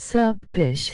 Sup, bish.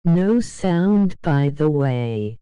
No sound, by the way.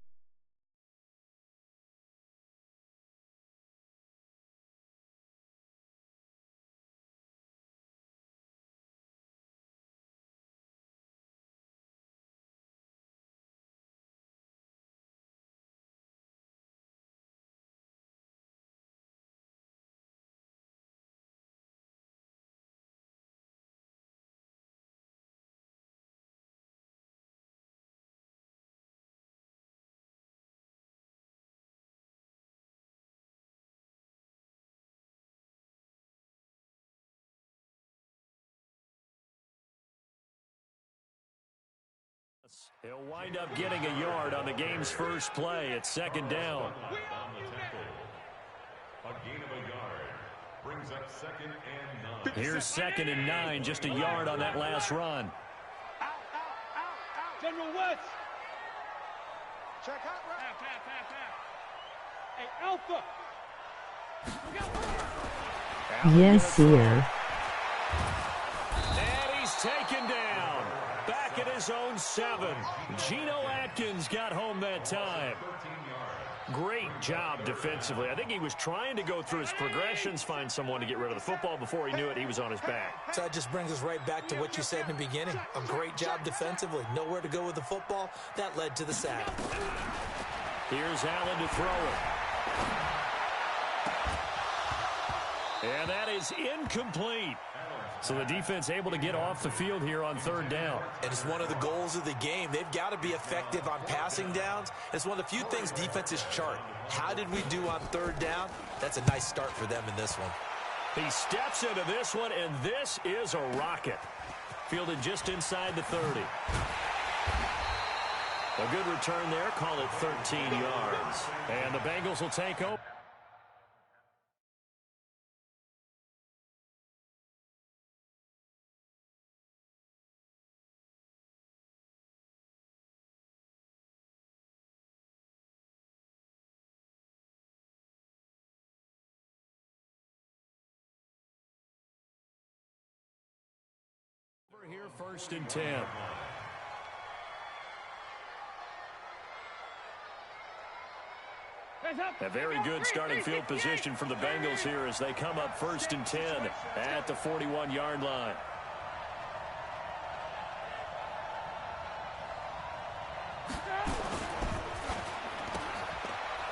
He'll wind up getting a yard on the game's first play at second down. A gain of a yard brings up 2nd and 9. Here's 2nd and 9, just a yard on that last run. Out. General West. Check out. Hey, Alpha. Yes, sir. And he's taken down. Back at his own 7. Geno Atkins got home that time. Great job defensively. I think he was trying to go through his progressions, find someone to get rid of the football. Before he knew it, he was on his back. So that just brings us right back to what you said in the beginning. A great job defensively. Nowhere to go with the football. That led to the sack. Here's Allen to throw it. And that is incomplete. So the defense able to get off the field here on 3rd down. And it's one of the goals of the game. They've got to be effective on passing downs. It's one of the few things defenses chart. How did we do on 3rd down? That's a nice start for them in this one. He steps into this one, and this is a rocket. Fielded just inside the 30. A good return there. Call it 13 yards. And the Bengals will take over. Here, 1st and 10. A very good starting field position for the Bengals here as they come up 1st and 10 at the 41-yard line.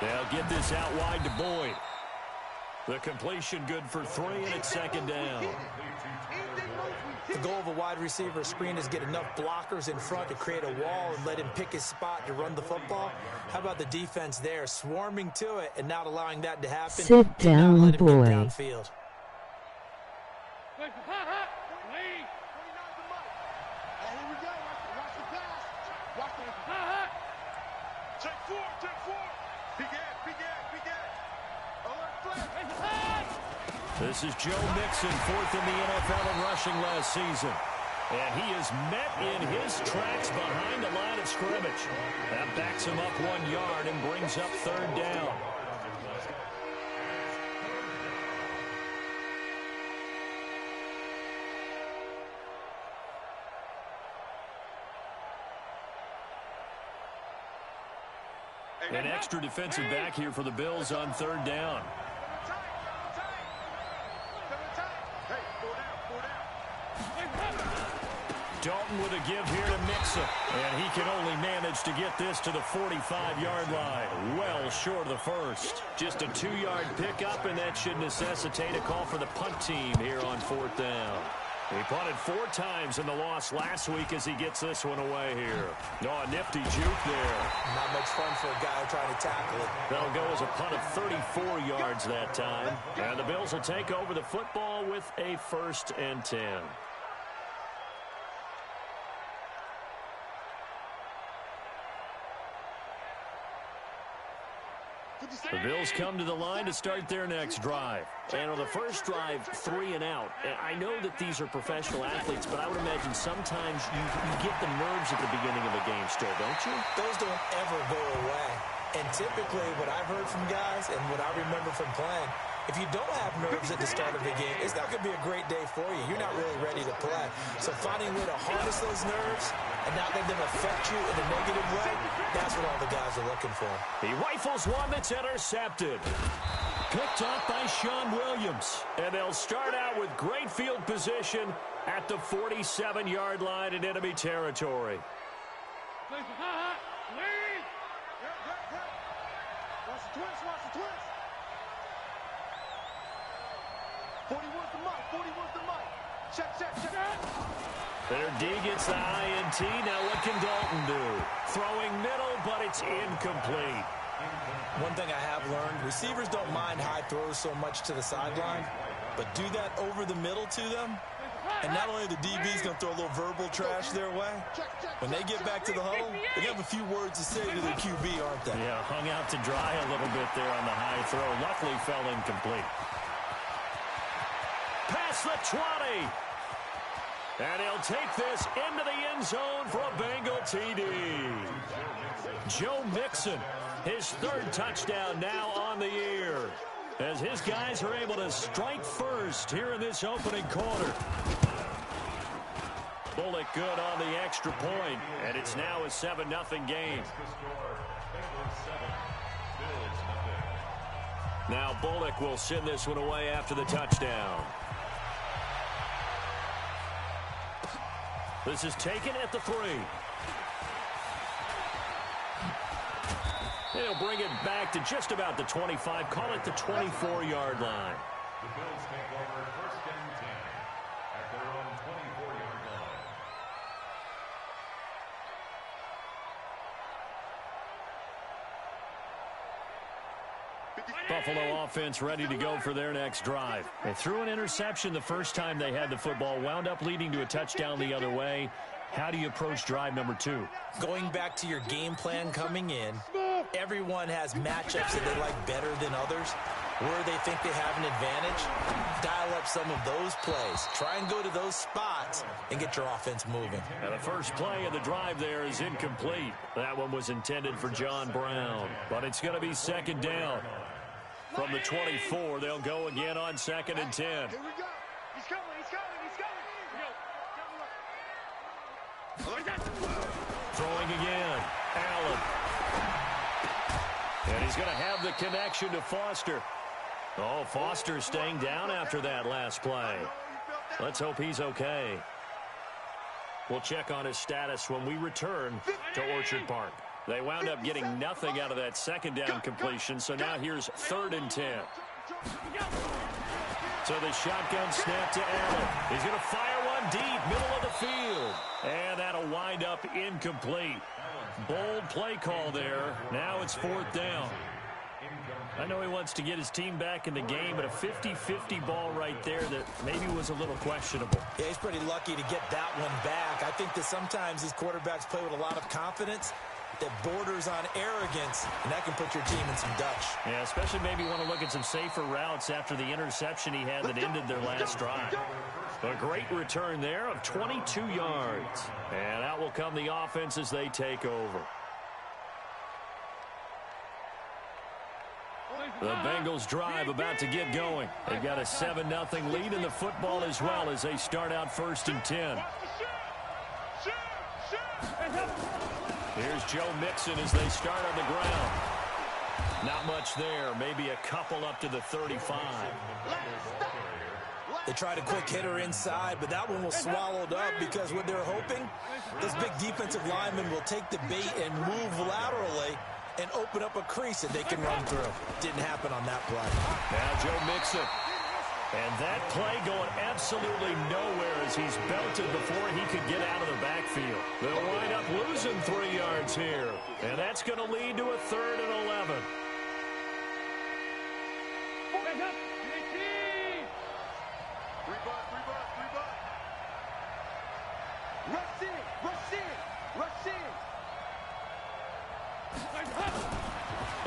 They'll get this out wide to Boyd. The completion good for 3, and it's 2nd down. The goal of a wide receiver screen is get enough blockers in front to create a wall and let him pick his spot to run the football. How about the defense there, swarming to it and not allowing that to happen? Sit down, boy. Here we go. Watch the pass. Watch the Check four. Big Ed. Alert flag. This is Joe Mixon, fourth in the NFL in rushing last season. And he is met in his tracks behind the line of scrimmage. That backs him up 1 yard and brings up third down. An extra defensive back here for the Bills on third down. Dalton with a give here to Mixon. And he can only manage to get this to the 45-yard line. Well short of the first. Just a 2-yard pickup, and that should necessitate a call for the punt team here on fourth down. He punted 4 times in the loss last week as he gets this one away here. Oh, a nifty juke there. Not much fun for a guy trying to tackle it. That'll go as a punt of 34 yards that time. And the Bills will take over the football with a 1st and 10. The Bills come to the line to start their next drive. And on the first drive, 3 and out. And I know that these are professional athletes, but I would imagine sometimes you get the nerves at the beginning of a game still, don't you? Those don't ever go away. And typically what I've heard from guys and what I remember from playing, if you don't have nerves at the start of a game, it's not going to be a great day for you. You're not really ready to play. So finding a way to harness those nerves and not let them affect you in a negative way, that's what all the guys are looking for. He rifles one that's intercepted. Picked off by Sean Williams. And they'll start out with great field position at the 47-yard line in enemy territory. Watch the twist. 41's the mic. 41's the mic. Check. Their D gets the INT. Now what can Dalton do? Throwing middle, but it's incomplete. One thing I have learned, receivers don't mind high throws so much to the sideline, but do that over the middle to them, and not only the DB's going to throw a little verbal trash their way, when they get back to the huddle, they have a few words to say to their QB, aren't they? Yeah, hung out to dry a little bit there on the high throw. Luckily fell incomplete. Past the 20. And he'll take this into the end zone for a Bengal TD. Joe Mixon, his 3rd touchdown now on the year, as his guys are able to strike first here in this opening quarter. Bullock good on the extra point, and it's now a 7-0 game. Now Bullock will send this one away after the touchdown. This is taken at the 3. He'll bring it back to just about the 25. Call it the 24-yard line. The Bills take over 1st and 10 at their own 24-yard line. Buffalo offense ready to go for their next drive. They threw an interception the first time they had the football, wound up leading to a touchdown the other way. How do you approach drive number 2? Going back to your game plan coming in, everyone has matchups that they like better than others. Where they think they have an advantage, dial up some of those plays. Try and go to those spots and get your offense moving. And the first play of the drive there is incomplete. That one was intended for John Brown, but it's going to be 2nd down. From the 24, they'll go again on 2nd and 10. Here we go. He's coming. Throwing again. Allen. And he's going to have the connection to Foster. Oh, Foster staying down after that last play. Let's hope he's okay. We'll check on his status when we return to Orchard Park. They wound up getting nothing out of that 2nd down completion, so now here's 3rd and 10. So the shotgun snap to Allen. He's going to fire one deep, middle of the field. And that'll wind up incomplete. Bold play call there. Now it's 4th down. I know he wants to get his team back in the game, but a 50-50 ball right there that maybe was a little questionable. Yeah, he's pretty lucky to get that one back. I think that sometimes these quarterbacks play with a lot of confidence that borders on arrogance, and that can put your team in some dutch. Yeah, especially maybe want to look at some safer routes after the interception he had that ended their last drive. A great return there of 22 yards. And out will come the offense as they take over. The Bengals drive about to get going. They've got a 7-0 lead in the football as well as they start out 1st and 10. Here's Joe Mixon as they start on the ground. Not much there. Maybe a couple up to the 35. They tried a quick hitter inside, but that one was swallowed up because what they're hoping, this big defensive lineman will take the bait and move laterally and open up a crease that they can run through. Didn't happen on that play. Now Joe Mixon. And that play going absolutely nowhere as he's belted before he could get out of the backfield. They'll wind up losing 3 yards here. And that's going to lead to a 3rd and 11.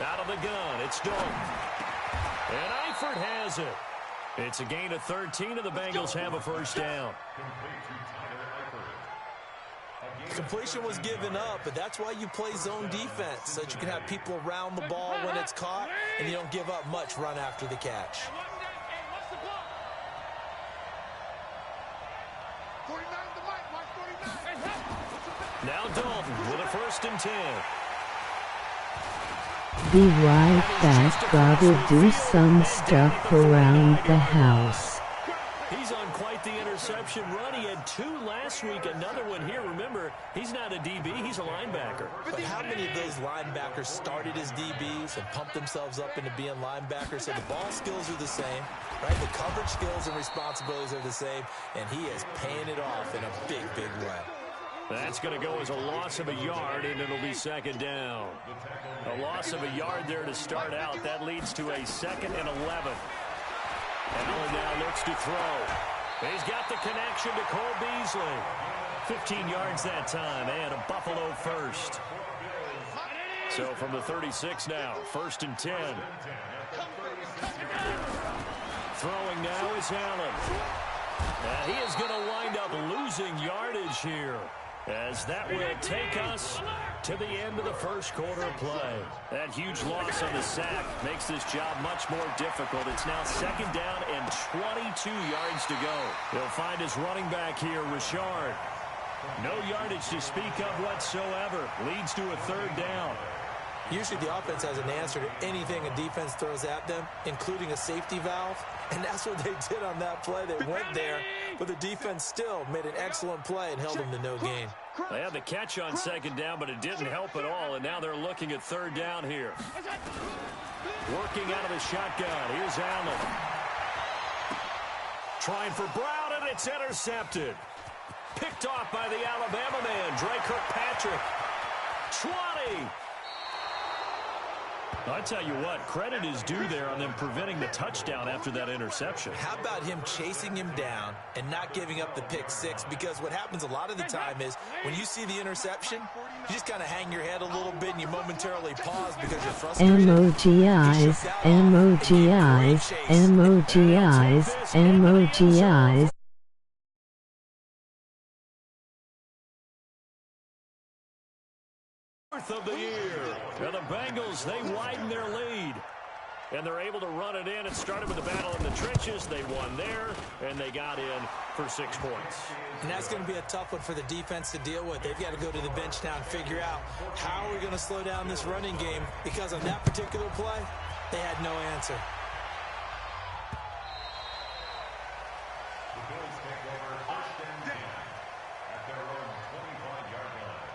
Out of the gun, it's Dalton. And Eifert has it. It's a gain of 13, and the Bengals have a 1st down. Completion was given up, but that's why you play zone defense, so that you can have people around the ball when it's caught, and you don't give up much run after the catch. Now Dalton with a 1st and 10. Be right back, gotta do some stuff around the house. He's on quite the interception run. He had 2 last week, another one here. Remember, he's not a DB, he's a linebacker. But how many of those linebackers started as DBs and pumped themselves up into being linebackers? So the ball skills are the same, right? The coverage skills and responsibilities are the same, and he is paying it off in a big, big way. That's going to go as a loss of a yard, and it'll be 2nd down. A loss of a yard there to start out. That leads to a 2nd and 11. Allen now looks to throw. He's got the connection to Cole Beasley. 15 yards that time, and a Buffalo 1st. So from the 36 now, 1st and 10. Throwing now is Allen. And he is going to wind up losing yardage here, as that will take us to the end of the 1st quarter of play. That huge loss on the sack makes this job much more difficult. It's now 2nd down and 22 yards to go. He'll find his running back here, Richard. No yardage to speak of whatsoever. Leads to a 3rd down. Usually the offense has an answer to anything a defense throws at them, including a safety valve. And that's what they did on that play. They went there, but the defense still made an excellent play and held them to no gain. They had the catch on 2nd down, but it didn't help at all, and now they're looking at 3rd down here. Working out of the shotgun. Here's Allen. Trying for Brown, and it's intercepted. Picked off by the Alabama man, Dre Kirkpatrick. 20. I tell you what, credit is due there on them preventing the touchdown after that interception. How about him chasing him down and not giving up the pick 6? Because what happens a lot of the time is when you see the interception, you just kind of hang your head a little bit and you momentarily pause because you're frustrated. Emojis, emojis, emojis, emojis. Of the year. Now the Bengals, they widen their lead. And they're able to run it in. It started with a battle in the trenches. They won there, and they got in for 6 points. And that's going to be a tough one for the defense to deal with. They've got to go to the bench now and figure out how are we going to slow down this running game, because on that particular play, they had no answer. The Bills take over 1st and 10 at their own 25-yard line.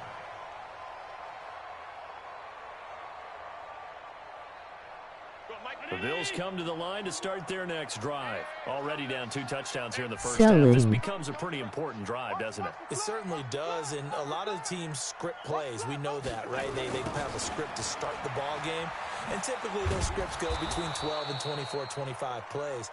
The Bills come to the line to start their next drive. Already down 2 touchdowns here in the first Selling. half. This becomes a pretty important drive, doesn't it? It certainly does, and a lot of teams script plays. We know that, right? They have a script to start the ball game, and typically those scripts go between 12 and 24, 25 plays.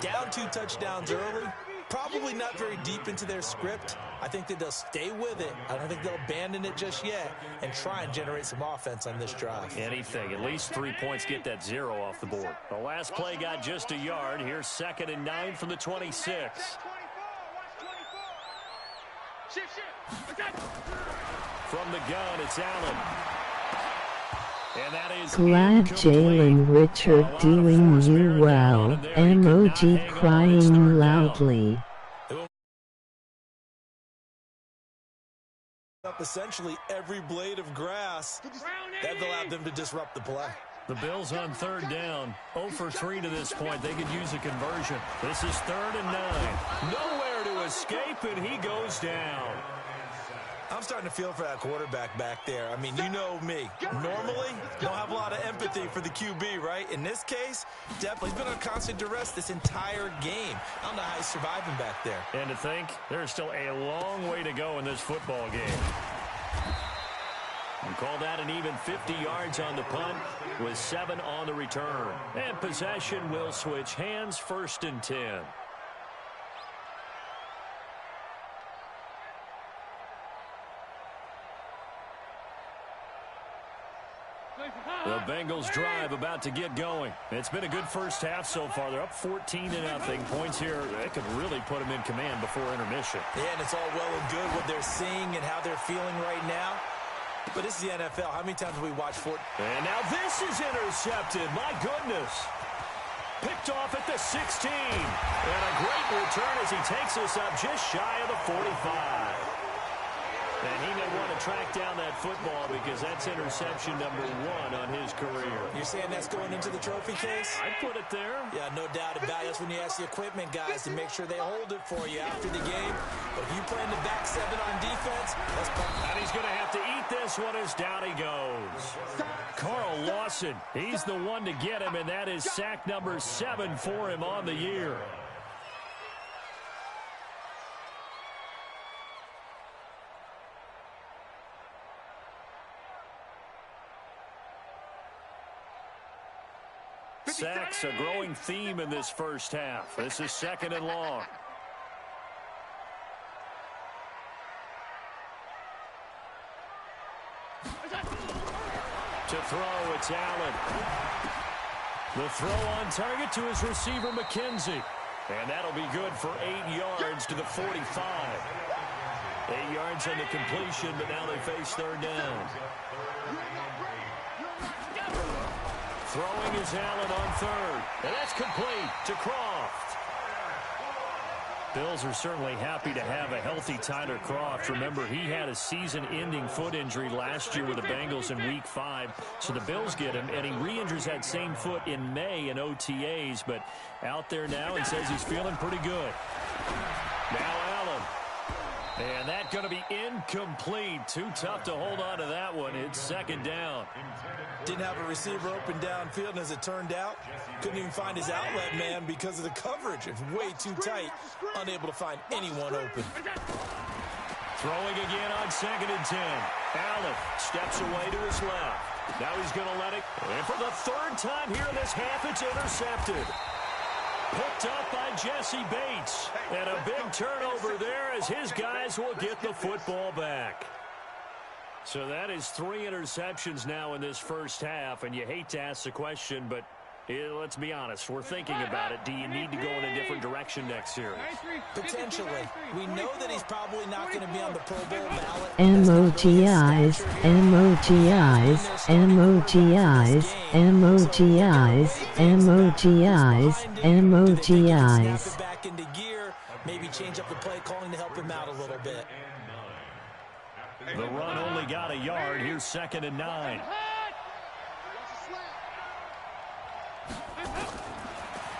Down 2 touchdowns early, probably not very deep into their script. I think that they'll stay with it. I don't think they'll abandon it just yet and try and generate some offense on this drive. Anything. At least 3 points, get that 0 off the board. The last play got just a yard. Here's 2nd and 9 from the 26. From the gun, it's Allen. And that is Glad Jalen Richard doing you well. Emoji crying loudly. Up essentially every blade of grass that allowed them to disrupt the play. the Bills on 3rd down. 0 for 3 to this point. They could use a conversion. This is 3rd and 9. Nowhere to escape, and he goes down. I'm starting to feel for that quarterback back there. I mean, you know me. Normally, don't have a lot of empathy for the QB, right? In this case, definitely he's been on constant duress this entire game. I don't know how he's surviving back there. And to think, there's still a long way to go in this football game. And call that an even 50 yards on the punt with 7 on the return. And possession will switch hands, 1st and 10. The Bengals drive about to get going. It's been a good first half so far. They're up 14-0. Points here, they could really put them in command before intermission. Yeah, and it's all well and good what they're seeing and how they're feeling right now. But this is the NFL. How many times have we watched for it? And now this is intercepted. My goodness. Picked off at the 16. And a great return as he takes us up just shy of the 45. And he may want to track down that football because that's interception number 1 on his career. You're saying that's going into the trophy case? I'd put it there. Yeah, no doubt about it. That's when you ask the equipment guys to make sure they hold it for you after the game. But if you plan to back 7 on defense, that's and he's going to have to eat this one as down he goes. Carl Lawson, he's the one to get him, and that is sack number 7 for him on the year. Sacks, a growing theme in this first half. This is 2nd and long. To throw, it's Allen. The throw on target to his receiver, McKenzie. And that'll be good for 8 yards to the 45. 8 yards on the completion, but now they face 3rd down. Throwing is Allen on 3rd. And that's complete to Croft. Bills are certainly happy to have a healthy Tyler Croft. Remember, he had a season-ending foot injury last year with the Bengals in Week 5. So the Bills get him, and he re-injures that same foot in May in OTAs. But out there now and says he's feeling pretty good. Now Allen. And that's going to be incomplete. Too tough to hold on to that one. It's 2nd down. Didn't have a receiver open downfield, and as it turned out, couldn't even find his outlet man because of the coverage. It's way too tight, unable to find anyone open. Throwing again on 2nd and 10. Allen steps away to his left. Now he's going to let it. And for the 3rd time here in this half, it's intercepted. Picked up by Jesse Bates. And a big turnover there as his guys will get the football back. So that is 3 interceptions now in this first half. And you hate to ask the question, but let's be honest. We're thinking about it. Do you need to go in a different direction next series? Potentially. We know that he's probably not going to be on the Pro Bowl ballot. MOGIs, MOGIs, MOGIs, MOGIs, MOGIs, MOGIs. Back into gear, maybe change up the play calling to help him out a little bit. The run only got a yard. Here's 2nd and 9.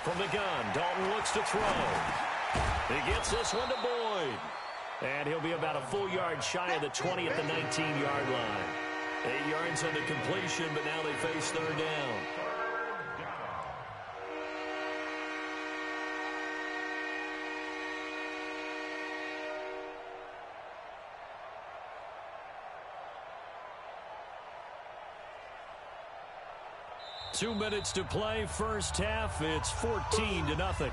From the gun, Dalton looks to throw. He gets this one to Boyd. And he'll be about a full yard shy of the 20 at the 19-yard line. 8 yards on the completion, but now they face 3rd down. 2 minutes to play, first half. It's 14-0.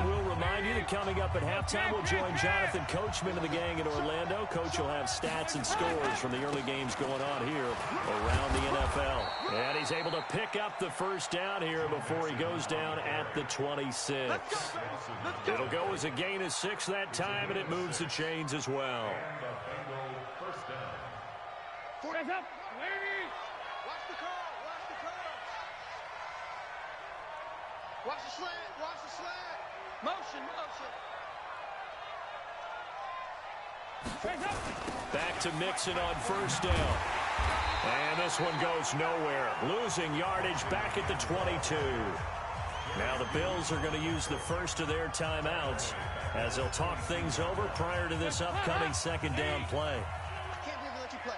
We'll remind you that coming up at halftime, we'll join Jonathan Coachman of the gang in Orlando. Coach will have stats and scores from the early games going on here around the NFL. And he's able to pick up the first down here before he goes down at the 26. It'll go as a gain of 6 that time, and it moves the chains as well. Hands up. Watch the curl. Watch the curl. Watch the slant. Watch the slant. Motion. Back to Mixon on first down. And this one goes nowhere. Losing yardage back at the 22. Now the Bills are going to use the first of their timeouts as they'll talk things over prior to this upcoming second down play. I can't believe they let you play.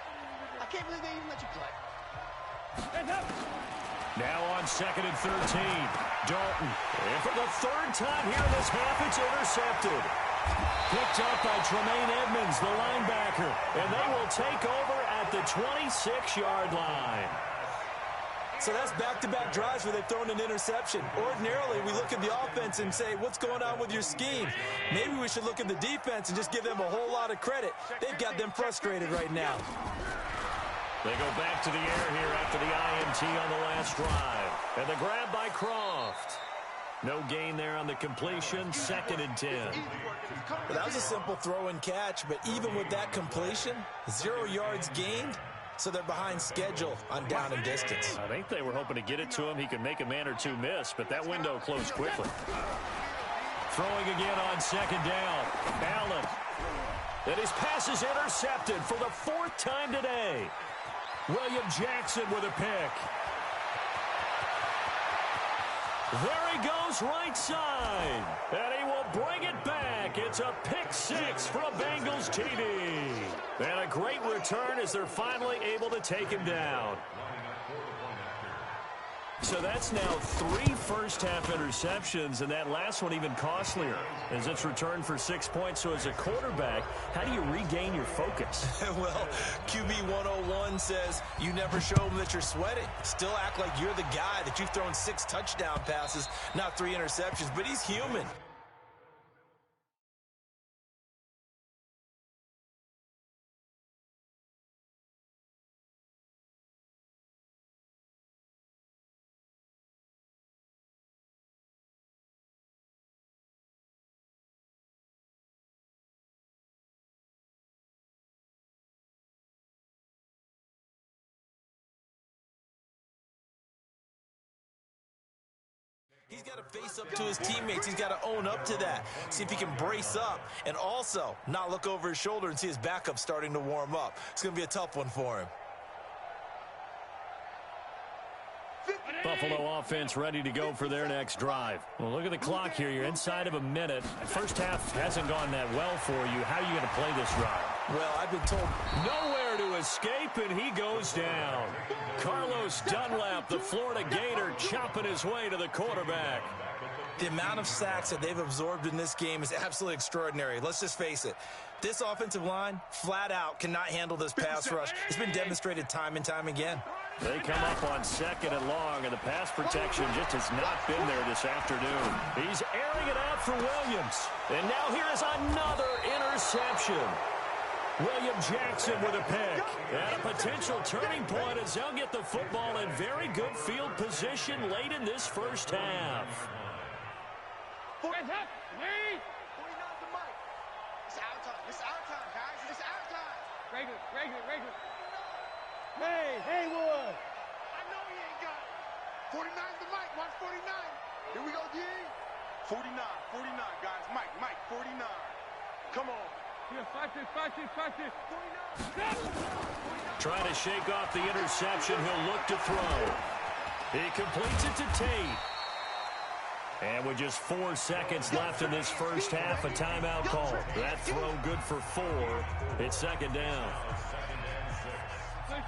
I can't believe they even let you play. Now on 2nd and 13. Dalton. And for the third time here in this half, it's intercepted. Picked up by Tremaine Edmonds, the linebacker. And they will take over at the 26-yard line. So that's back-to-back drives where they've thrown an interception. Ordinarily, we look at the offense and say, what's going on with your scheme? Maybe we should look at the defense and just give them a whole lot of credit. They've got them frustrated right now. They go back to the air here after the INT on the last drive. And the grab by Croft. No gain there on the completion, 2nd and 10. Well, that was a simple throw and catch, but even with that completion, 0 yards gained, so they're behind schedule on down and distance. I think they were hoping to get it to him. He could make a man or two miss, but that window closed quickly. Throwing again on 2nd down. Allen. And his pass is intercepted for the 4th time today. William Jackson with a pick. There he goes right side. And he will bring it back. It's a pick 6 for a Bengals TD. And a great return as they're finally able to take him down. So that's now 3 first-half interceptions, and that last one even costlier as it's returned for 6 points. So as a quarterback, how do you regain your focus? Well, QB 101 says you never show them that you're sweating. Still act like you're the guy, that you've thrown 6 touchdown passes, not 3 interceptions, but he's human. He's got to face up to his teammates. He's got to own up to that. See if he can brace up and also not look over his shoulder and see his backup starting to warm up. It's going to be a tough one for him. Buffalo offense ready to go for their next drive. Well, look at the clock here. You're inside of a minute. First half hasn't gone that well for you. How are you going to play this drive? Well, I've been told nowhere to escape, and he goes down. Carlos Dunlap, the Florida Gator, chopping his way to the quarterback. The amount of sacks that they've absorbed in this game is absolutely extraordinary. Let's just face it. This offensive line, flat out, cannot handle this pass rush. It's been demonstrated time and time again. They come up on 2nd and long, and the pass protection just has not been there this afternoon. He's airing it out for Williams. And now here is another interception. William Jackson with a pick. And a potential turning point as they'll get the football in very good field position late in this first half. Hands up. Lead. 49's the mic. It's our time. It's our time, guys. It's our time. Regular. Hey, Haywood. I know he ain't got it. 49's the mic. Watch 49. Here we go, D. 49, guys. Mike, 49. Come on. Yeah, fight this. 49. Trying to shake off the interception. He'll look to throw. He completes it to Tate. And with just 4 seconds left in this first half, a timeout call. That throw good for 4. It's 2nd down.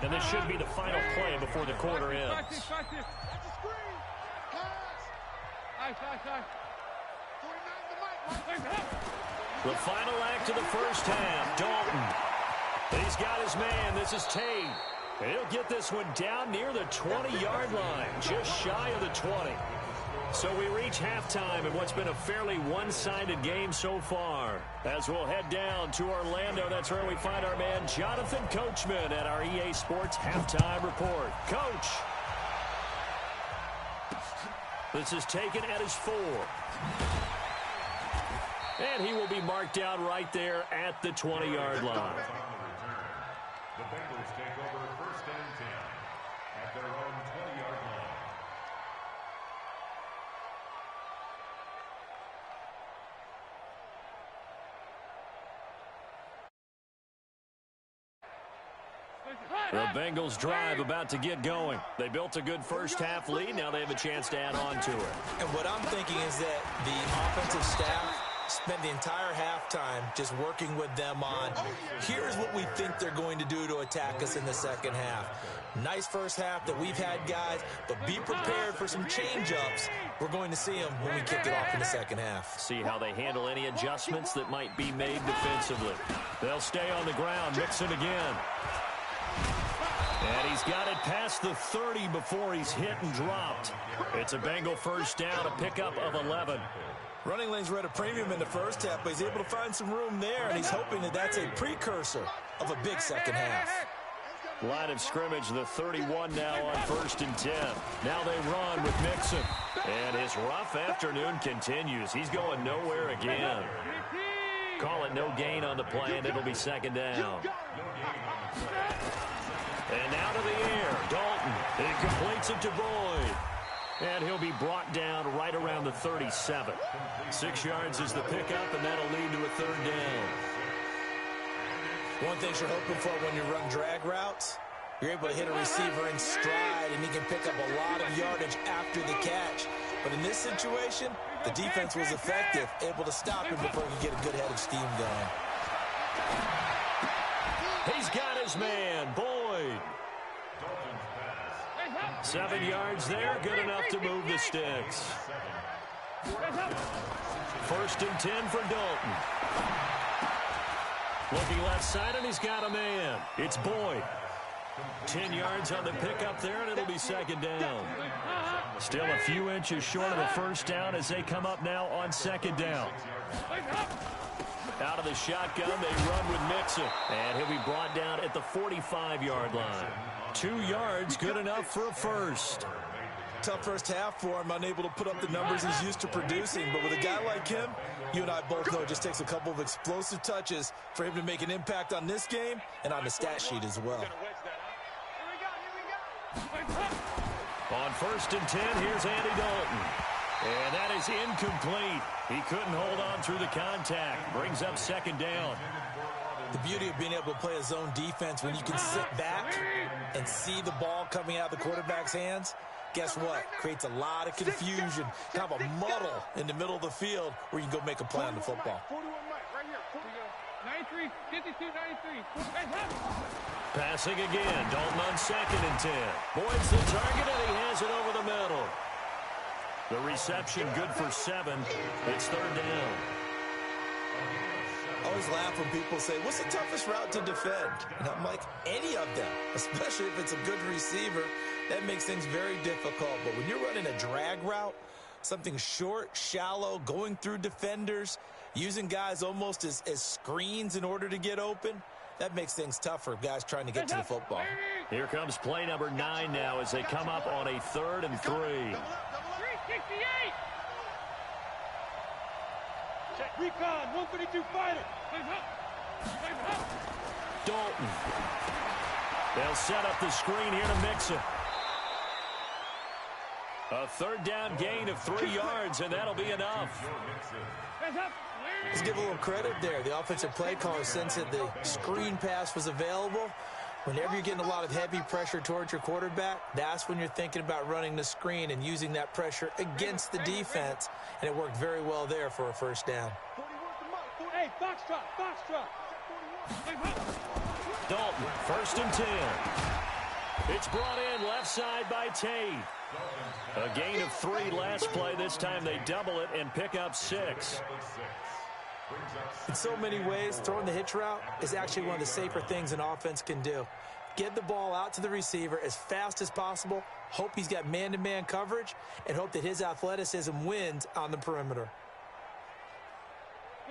And this should be the final play before the quarter ends. That's a screen. The final act of the first half, Dalton. He's got his man. This is Tate. And he'll get this one down near the 20-yard line, just shy of the 20. So we reach halftime in what's been a fairly one-sided game so far. As we'll head down to Orlando, that's where we find our man Jonathan Coachman at our EA Sports Halftime Report. Coach. This is taken at his 4. And he will be marked down right there at the 20-yard line. The Bengals take over first and 10 at their own 20-yard line. The Bengals drive about to get going. They built a good first half lead. Now they have a chance to add on to it. And what I'm thinking is that the offensive staff spent the entire halftime just working with them on, here's what we think they're going to do to attack us in the second half. Nice first half that we've had, guys, but be prepared for some change-ups. We're going to see them when we kick it off in the second half. See how they handle any adjustments that might be made defensively. They'll stay on the ground, mix it again. And he's got it past the 30 before he's hit and dropped. It's a Bengal first down, a pickup of 11. Running lanes were at a premium in the first half, but he's able to find some room there, and he's hoping that that's a precursor of a big second half. Line of scrimmage, the 31 now on first and 10. Now they run with Mixon. And his rough afternoon continues. He's going nowhere again. Call it no gain on the play, and it'll be second down. And out of the air, Dalton. He completes it to Boyd. And he'll be brought down right around the 37. 6 yards is the pickup, and that'll lead to a third down. One thing you're hoping for when you run drag routes, you're able to hit a receiver in stride, and he can pick up a lot of yardage after the catch. But in this situation, the defense was effective, able to stop him before he could get a good head of steam going. He's got his man, Boyd. 7 yards there, good enough to move the sticks. First and 10 for Dalton. Looking left side, and he's got a man. It's Boyd. 10 yards on the pickup there, and it'll be second down. Still a few inches short of the first down as they come up now on second down. Out of the shotgun, they run with Mixon. And he'll be brought down at the 45-yard line. 2 yards, good enough for a first. Tough first half for him, unable to put up the numbers he's used to producing. But with a guy like him, you and I both know it just takes a couple of explosive touches for him to make an impact on this game and on the stat sheet as well. On first and 10, here's Andy Dalton. And that is incomplete. He couldn't hold on through the contact. Brings up second down. The beauty of being able to play a zone defense when you can sit back and see the ball coming out of the quarterback's hands, guess what? Creates a lot of confusion, kind of a muddle in the middle of the field where you can go make a play on the football. 93, 52, 93. Passing again. Dalton on second and 10. Boyd's the target, and he has it over the middle. The reception good for 7. It's third down. I always laugh when people say, what's the toughest route to defend? And I'm like, any of them, especially if it's a good receiver. That makes things very difficult. But when you're running a drag route, something short, shallow, going through defenders, using guys almost as screens in order to get open, that makes things tough for guys trying to get to the football. Here comes play number 9 now as they come up on a 3rd and 3. 368. Check. Recon, 132 fighter. Dalton. They'll set up the screen here to Mixon. A third down gain of 3 yards, and that'll be enough. Let's give a little credit there. The offensive play caller sensed that the screen pass was available. Whenever you're getting a lot of heavy pressure towards your quarterback, that's when you're thinking about running the screen and using that pressure against the defense. And it worked very well there for a first down. Hey, Foxtrot. Dalton, first and 10. It's brought in left side by Tate. A gain of 3 last play. This time they double it and pick up 6. In so many ways, throwing the hitch route is actually one of the safer things an offense can do. Get the ball out to the receiver as fast as possible, hope he's got man-to-man coverage, and hope that his athleticism wins on the perimeter.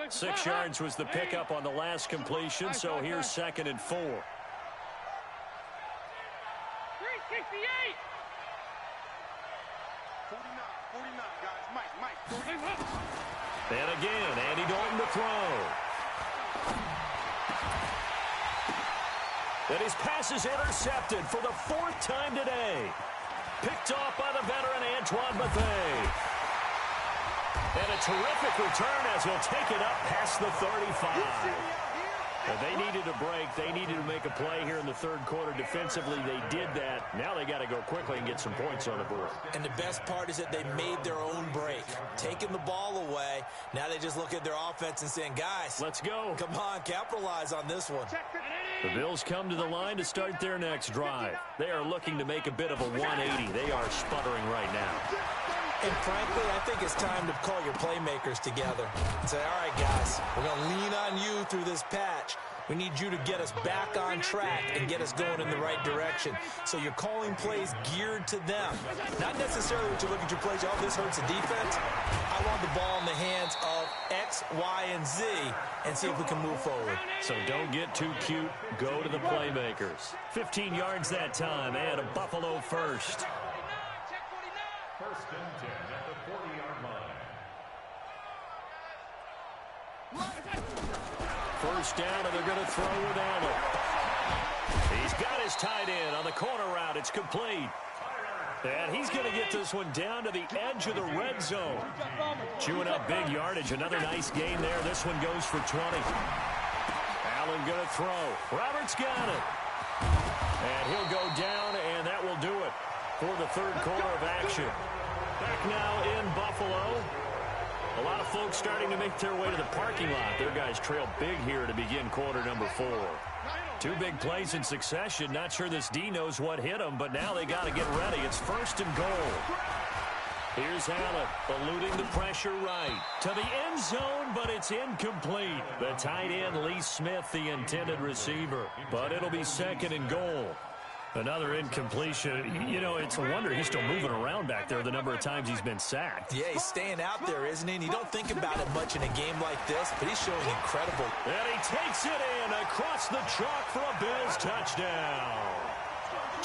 6 yards was the pickup on the last completion, so here's 2nd and 4. 368. 49, guys. Mike. And again, Andy Dalton to throw. And his pass is intercepted for the 4th time today. Picked off by the veteran Antoine Bethea. And a terrific return as he'll take it up past the 35. And they needed a break. They needed to make a play here in the 3rd quarter. Defensively, they did that. Now they got to go quickly and get some points on the board. And the best part is that they made their own break. Taking the ball away. Now they just look at their offense and saying, guys, let's go. Come on, capitalize on this one. The Bills come to the line to start their next drive. They are looking to make a bit of a 180. They are sputtering right now. And frankly, I think it's time to call your playmakers together and say, all right, guys, we're going to lean on you through this patch. We need you to get us back on track and get us going in the right direction. So you're calling plays geared to them. Not necessarily what you look at your plays, oh, this hurts the defense. I want the ball in the hands of X, Y, and Z and see if we can move forward. So don't get too cute. Go to the playmakers. 15 yards that time and a Buffalo first. 1st and 10 at the 40-yard line. First down, and they're going to throw with Allen. He's got his tight end on the corner route. It's complete. And he's going to get this one down to the edge of the red zone. Chewing up big yardage. Another nice gain there. This one goes for 20. Allen going to throw. Roberts got it. And he'll go down, and that will do it for the 3rd quarter of action. Back now in Buffalo. A lot of folks starting to make their way to the parking lot. Their guys trail big here to begin quarter number 4. 2 big plays in succession. Not sure this D knows what hit him, but now they got to get ready. It's 1st and goal. Here's Allen, eluding the pressure right. To the end zone, but it's incomplete. The tight end, Lee Smith, the intended receiver. But it'll be 2nd and goal. Another incompletion. You know, it's a wonder he's still moving around back there the number of times he's been sacked. Yeah, he's staying out there, isn't he? And you don't think about it much in a game like this, but he's showing incredible. And he takes it in across the chalk for a Bills touchdown.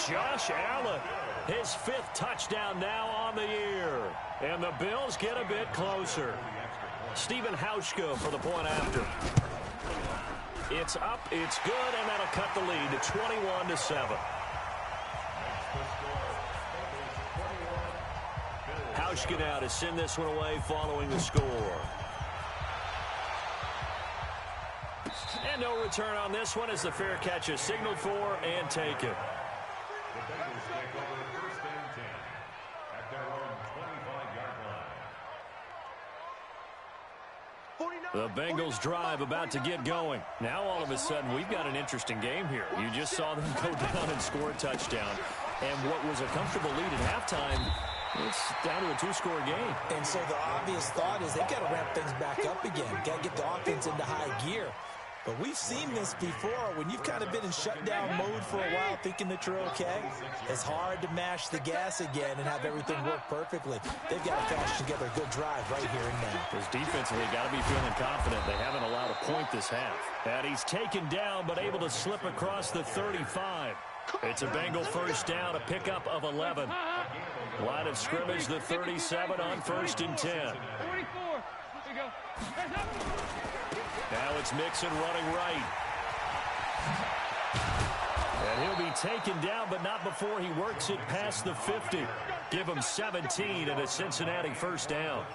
Josh Allen, his 5th touchdown now on the year. And the Bills get a bit closer. Stephen Hauschka for the point after. It's up, it's good, and that'll cut the lead to 21-7. Hauschka now to send this one away following the score. And no return on this one as the fair catch is signaled for and taken. The Bengals take over 1st and 10 at their own 25-yard line. The Bengals drive about to get going. Now all of a sudden we've got an interesting game here. You just saw them go down and score a touchdown. And what was a comfortable lead at halftime, it's down to a 2-score game. And so the obvious thought is they've got to ramp things back up again. Got to get the offense into high gear. But we've seen this before. When you've kind of been in shutdown mode for a while thinking that you're okay, it's hard to mash the gas again and have everything work perfectly. They've got to fashion together a good drive right here and now. Because defensively, got to be feeling confident. They haven't allowed a point this half. And he's taken down but able to slip across the 35. It's a Bengal first down, a pickup of 11. Line of scrimmage, the 37 on 1st and 10. 44. Here we go. Now it's Mixon running right. And he'll be taken down, but not before he works it past the 50. Give him 17 and a Cincinnati first down.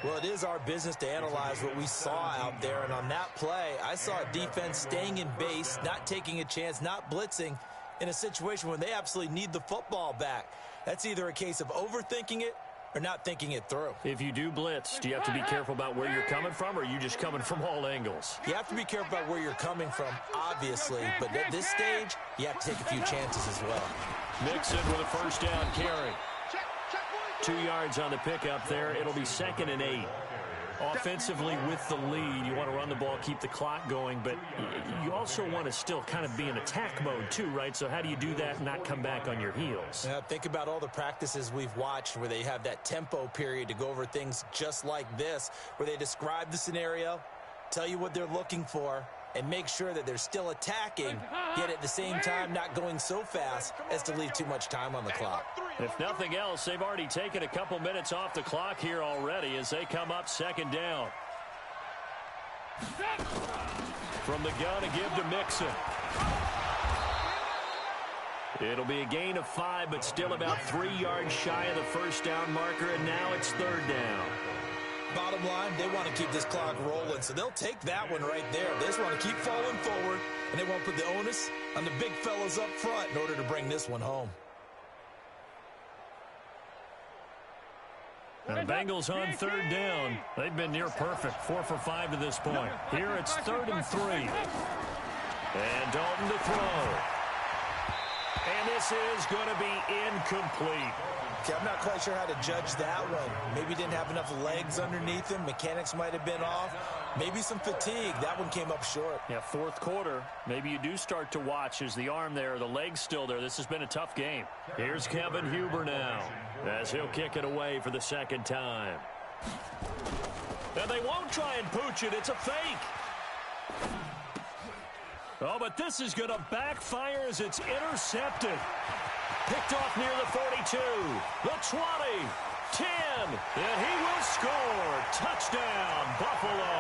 Well, it is our business to analyze what we saw out there. And on that play, I saw a defense staying in base, not taking a chance, not blitzing in a situation where they absolutely need the football back. That's either a case of overthinking it or not thinking it through. If you do blitz, do you have to be careful about where you're coming from, or are you just coming from all angles? You have to be careful about where you're coming from, obviously, but at this stage, you have to take a few chances as well. Mixon with a first down carry. Check, check. 2 yards on the pickup there. It'll be 2nd and 8. Offensively with the lead, you want to run the ball, keep the clock going, but you also want to still kind of be in attack mode too, right? So how do you do that and not come back on your heels? Yeah, think about all the practices we've watched where they have that tempo period to go over things just like this, where they describe the scenario, tell you what they're looking for, and make sure that they're still attacking, yet at the same time not going so fast as to leave too much time on the clock. If nothing else, they've already taken a couple minutes off the clock here already as they come up 2nd down. From the gun, a give to Mixon. It'll be a gain of 5, but still about 3 yards shy of the first down marker, and now it's 3rd down. Bottom line, they want to keep this clock rolling, so they'll take that one right there. They just want to keep falling forward, and they won't put the onus on the big fellas up front in order to bring this one home. The Bengals on 3rd down. They've been near perfect, 4 for 5 to this point. Here it's 3rd and 3. And Dalton to throw. And this is going to be incomplete. Okay, I'm not quite sure how to judge that one. Maybe didn't have enough legs underneath him. Mechanics might have been off. Maybe some fatigue. That one came up short. Yeah, 4th quarter. Maybe you do start to watch as the arm there, the leg's still there. This has been a tough game. Here's Kevin Huber now as he'll kick it away for the 2nd time. And they won't try and pooch it. It's a fake. Oh, but this is going to backfire as it's intercepted. Picked off near the 42, the 20, 10, and he will score. Touchdown, Buffalo.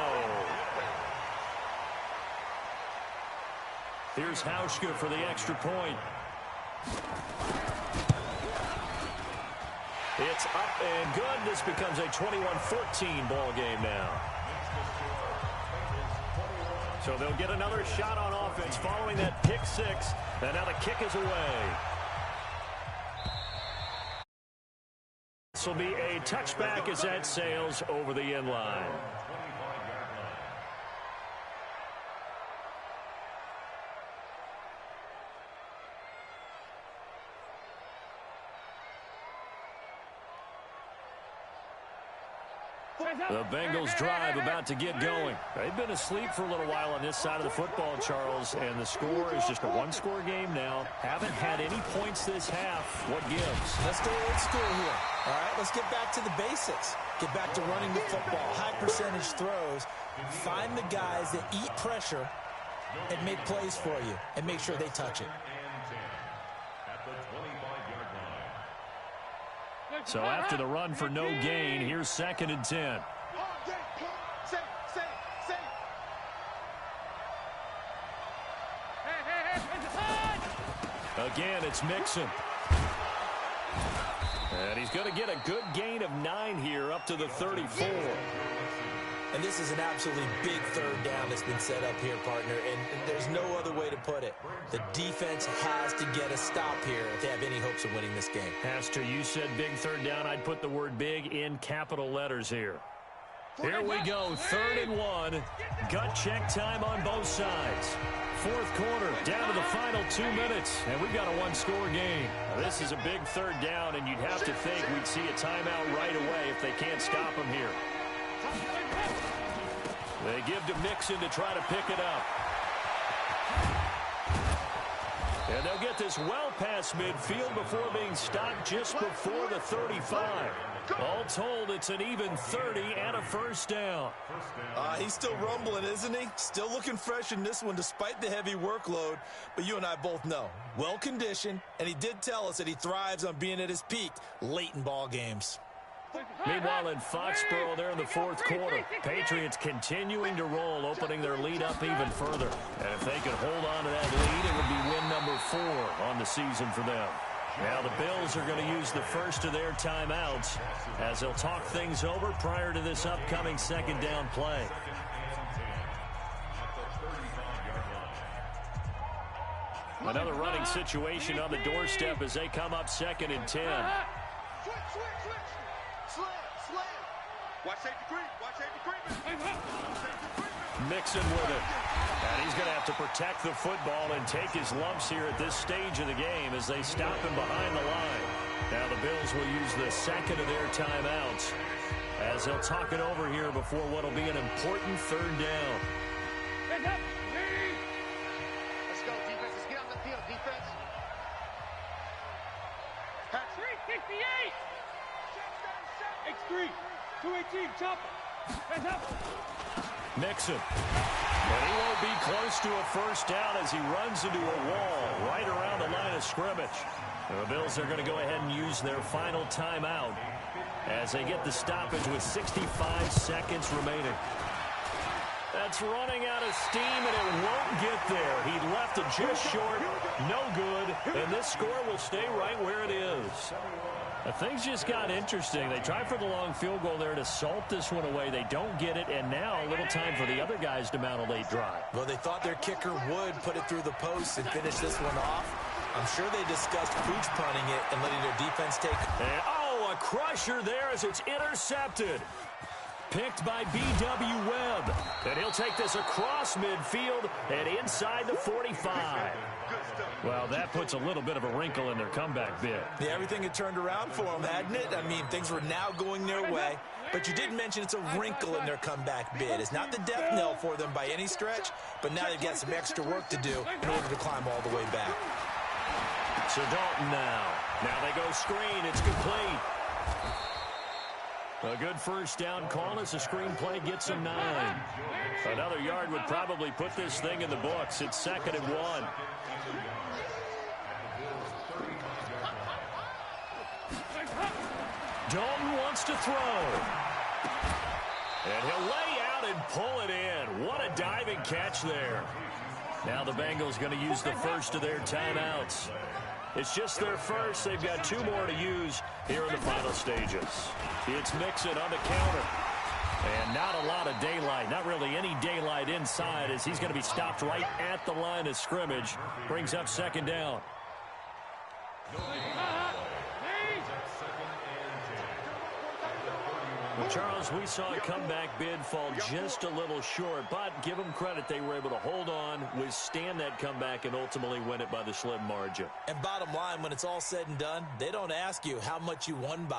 Here's Hauschka for the extra point. It's up and good. This becomes a 21-14 ball game now. So they'll get another shot on offense following that pick 6, and now the kick is away. This will be a touchback as that sails over the end line. The Bengals drive about to get going. They've been asleep for a little while on this side of the football, Charles, and the score is just a one-score game now. Haven't had any points this half. What gives? Let's go old school here. All right, let's get back to the basics. Get back to running the football, high percentage throws. Find the guys that eat pressure and make plays for you, and make sure they touch it. So after the run for no gain, here's 2nd and 10. Again, it's Mixon. And he's going to get a good gain of 9 here up to the 34. And this is an absolutely big 3rd down that's been set up here, partner, and there's no other way to put it. The defense has to get a stop here if they have any hopes of winning this game. Has to. You said big 3rd down. I'd put the word big in capital letters here. Here we go, 3rd and 1. Gut check time on both sides. 4th quarter, down to the final 2 minutes, and we've got a one-score game. Now, this is a big 3rd down, and you'd have to think we'd see a timeout right away if they can't stop him here. They give to Mixon to try to pick it up. And they'll get this well past midfield before being stopped just before the 35. All told, it's an even 30 and a first down. He's still rumbling, isn't he? Still looking fresh in this one despite the heavy workload. But you and I both know, well-conditioned, and he did tell us that he thrives on being at his peak late in ball games. Meanwhile, in Foxborough, they're in the 4th quarter. Patriots continuing to roll, opening their lead up even further. And if they could hold on to that lead, it would be win number 4 on the season for them. Now the Bills are going to use the first of their timeouts as they'll talk things over prior to this upcoming 2nd down play. Another running situation on the doorstep as they come up 2nd and 10. Watch safety green. Watch safety green. Mixon with it. And he's going to have to protect the football and take his lumps here at this stage of the game as they stop him behind the line. Now the Bills will use the second of their timeouts as they'll talk it over here before what will be an important third down. Heads up. Let's go, defense. Let's get on the field, defense. 368. X3. 218. Chopper. Heads up. Mixon. But he won't be close to a first down as he runs into a wall right around the line of scrimmage. The Bills are going to go ahead and use their final timeout as they get the stoppage with 65 seconds remaining. That's running out of steam, and it won't get there. He left it just short, no good, and this score will stay right where it is. Things just got interesting. They tried for the long field goal there to salt this one away. They don't get it, and now a little time for the other guys to mount a late drive. Well, they thought their kicker would put it through the post and finish this one off. I'm sure they discussed pooch punting it and letting their defense take. And, oh, a crusher there as it's intercepted. Picked by B.W. Webb. And he'll take this across midfield and inside the 45. Well, that puts a little bit of a wrinkle in their comeback bid. Yeah, everything had turned around for them, hadn't it? I mean, things were now going their way. But you did mention it's a wrinkle in their comeback bid. It's not the death knell for them by any stretch, but now they've got some extra work to do in order to climb all the way back. So Dalton now. Now they go screen. It's complete. A good first down call as the screen play gets him 9. Another yard would probably put this thing in the books. It's 2nd and 1. Dalton wants to throw. And he'll lay out and pull it in. What a diving catch there. Now the Bengals going to use the first of their timeouts. It's just their first. They've got 2 more to use here in the final stages. It's Mixon on the counter. And not a lot of daylight. Not really any daylight inside as he's going to be stopped right at the line of scrimmage. Brings up 2nd down. Well, Charles, we saw a comeback bid fall just a little short, but give them credit. They were able to hold on, withstand that comeback, and ultimately win it by the slim margin. And bottom line, when it's all said and done, they don't ask you how much you won by.